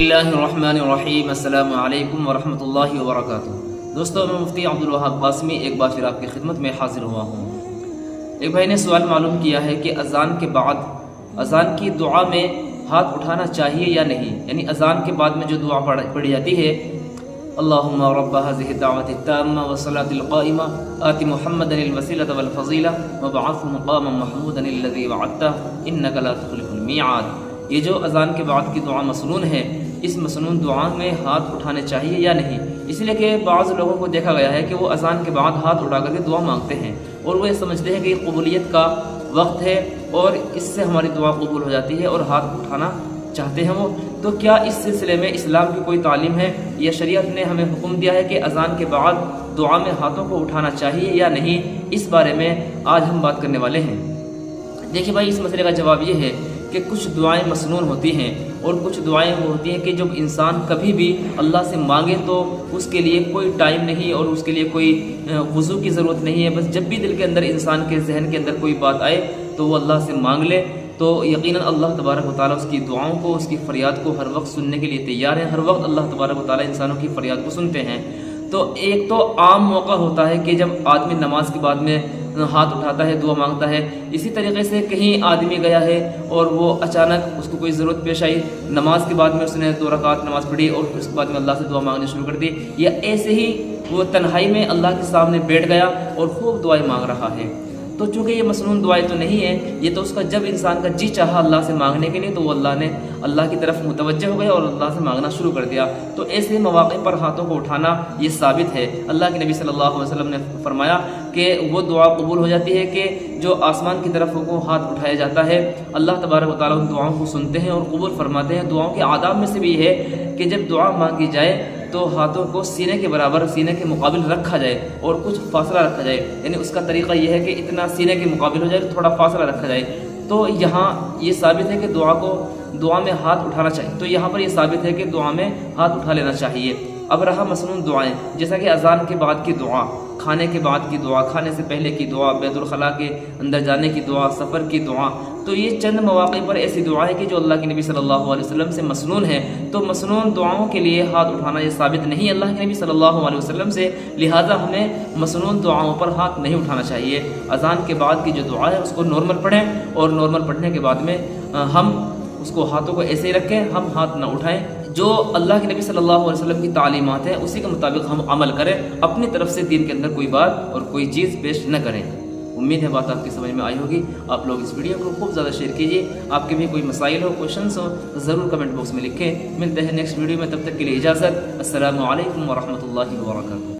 اللہ الرحمن الرحیم۔ السلام علیکم ورحمۃ اللہ وبرکاتہ۔ دوستو، میں مفتی عبدالوہاب قاسمی ایک بار پھر آپ کی خدمت میں حاضر ہوا ہوں۔ ایک بھائی نے سوال معلوم کیا ہے کہ اذان کے بعد اذان کی دعا میں ہاتھ اٹھانا چاہیے یا نہیں، یعنی اذان کے بعد میں جو دعا پڑھی جاتی ہے، اللہم رب هذه الدعوة التامة والصلاة القائمة آت محمدا الوسیلة والفضیلة وابعثه مقاما محمودا الذی وعدته انک لا تخلف المیعاد، یہ جو اذان کے بعد کی دعا مسنون ہے، اس مسنون دعا میں ہاتھ اٹھانے چاہیے یا نہیں؟ اس لیے کہ بعض لوگوں کو دیکھا گیا ہے کہ وہ اذان کے بعد ہاتھ اٹھا کر کے دعا مانگتے ہیں اور وہ یہ سمجھتے ہیں کہ یہ قبولیت کا وقت ہے اور اس سے ہماری دعا قبول ہو جاتی ہے اور ہاتھ اٹھانا چاہتے ہیں وہ۔ تو کیا اس سلسلے میں اسلام کی کوئی تعلیم ہے یا شریعت نے ہمیں حکم دیا ہے کہ اذان کے بعد دعا میں ہاتھوں کو اٹھانا چاہیے یا نہیں؟ اس بارے میں آج ہم بات کرنے والے ہیں۔ دیکھیے بھائی، اس مسئلے کا جواب یہ ہے کہ کچھ دعائیں مسنون ہوتی ہیں اور کچھ دعائیں وہ ہوتی ہیں کہ جب انسان کبھی بھی اللہ سے مانگے تو اس کے لیے کوئی ٹائم نہیں اور اس کے لیے کوئی وضو کی ضرورت نہیں ہے، بس جب بھی دل کے اندر انسان کے ذہن کے اندر کوئی بات آئے تو وہ اللہ سے مانگ لے، تو یقیناً اللہ تبارک و تعالیٰ اس کی دعاؤں کو، اس کی فریاد کو ہر وقت سننے کے لیے تیار ہے۔ ہر وقت اللہ تبارک و تعالیٰ انسانوں کی فریاد کو سنتے ہیں۔ تو ایک تو عام موقع ہوتا ہے کہ جب آدمی نماز کے بعد میں ہاتھ اٹھاتا ہے، دعا مانگتا ہے۔ اسی طریقے سے کہیں آدمی گیا ہے اور وہ اچانک اس کو کوئی ضرورت پیش آئی، نماز کے بعد میں اس نے 2 رکعت نماز پڑھی اور اس کے بعد میں اللہ سے دعا مانگنے شروع کر دی، یا ایسے ہی وہ تنہائی میں اللہ کے سامنے بیٹھ گیا اور خوب دعائیں مانگ رہا ہے۔ تو چونکہ یہ مسنون دعائیں تو نہیں ہے، یہ تو اس کا جب انسان کا جی چاہا اللہ سے مانگنے کے لیے تو وہ اللہ کی طرف متوجہ ہو گیا اور اللہ سے مانگنا شروع کر دیا۔ تو ایسے مواقع پر ہاتھوں کو اٹھانا یہ ثابت ہے۔ اللہ کے نبی صلی اللہ علیہ وسلم نے فرمایا کہ وہ دعا قبول ہو جاتی ہے کہ جو آسمان کی طرف کو ہاتھ اٹھایا جاتا ہے، اللہ تبارک و تعالیٰ ان دعاؤں کو سنتے ہیں اور قبول فرماتے ہیں۔ دعاؤں کے آداب میں سے بھی یہ ہے کہ جب دعا مانگی جائے تو ہاتھوں کو سینے کے برابر، سینے کے مقابل رکھا جائے اور کچھ فاصلہ رکھا جائے، یعنی اس کا طریقہ یہ ہے کہ اتنا سینے کے مقابل ہو جائے تو تھوڑا فاصلہ رکھا جائے۔ تو یہاں یہ ثابت ہے کہ دعا میں ہاتھ اٹھانا چاہیے، تو یہاں پر یہ ثابت ہے کہ دعا میں ہاتھ اٹھا لینا چاہیے۔ اب رہا مسنون دعائیں، جیسا کہ اذان کے بعد کی دعا، کھانے کے بعد کی دعا، کھانے سے پہلے کی دعا، بیت الخلاء کے اندر جانے کی دعا، سفر کی دعا، تو یہ چند مواقع پر ایسی دعائیں کہ جو اللہ کے نبی صلی اللہ علیہ وسلم سے مسنون ہے۔ تو مسنون دعاؤں کے لیے ہاتھ اٹھانا یہ ثابت نہیں اللہ کے نبی صلی اللہ علیہ وسلم سے، لہٰذا ہمیں مسنون دعاؤں پر ہاتھ نہیں اٹھانا چاہیے۔ اذان کے بعد کی جو دعا ہے اس کو نارمل پڑھیں اور نارمل پڑھنے کے بعد میں ہم اس کو ہاتھوں کو ایسے ہی رکھیں، ہم ہاتھ نہ اٹھائیں۔ جو اللہ کے نبی صلی اللہ علیہ وسلم کی تعلیمات ہیں اسی کے مطابق ہم عمل کریں، اپنی طرف سے دین کے اندر کوئی بات اور کوئی چیز پیش نہ کریں۔ امید ہے بات آپ کی سمجھ میں آئی ہوگی۔ آپ لوگ اس ویڈیو کو خوب زیادہ شیئر کیجیے۔ آپ کے بھی کوئی مسائل ہو، کوشچنس ہو تو ضرور کمنٹ باکس میں لکھیں۔ ملتے ہیں نیکسٹ ویڈیو میں، تب تک کے لیے اجازت۔ السلام علیکم ورحمۃ اللہ وبرکاتہ۔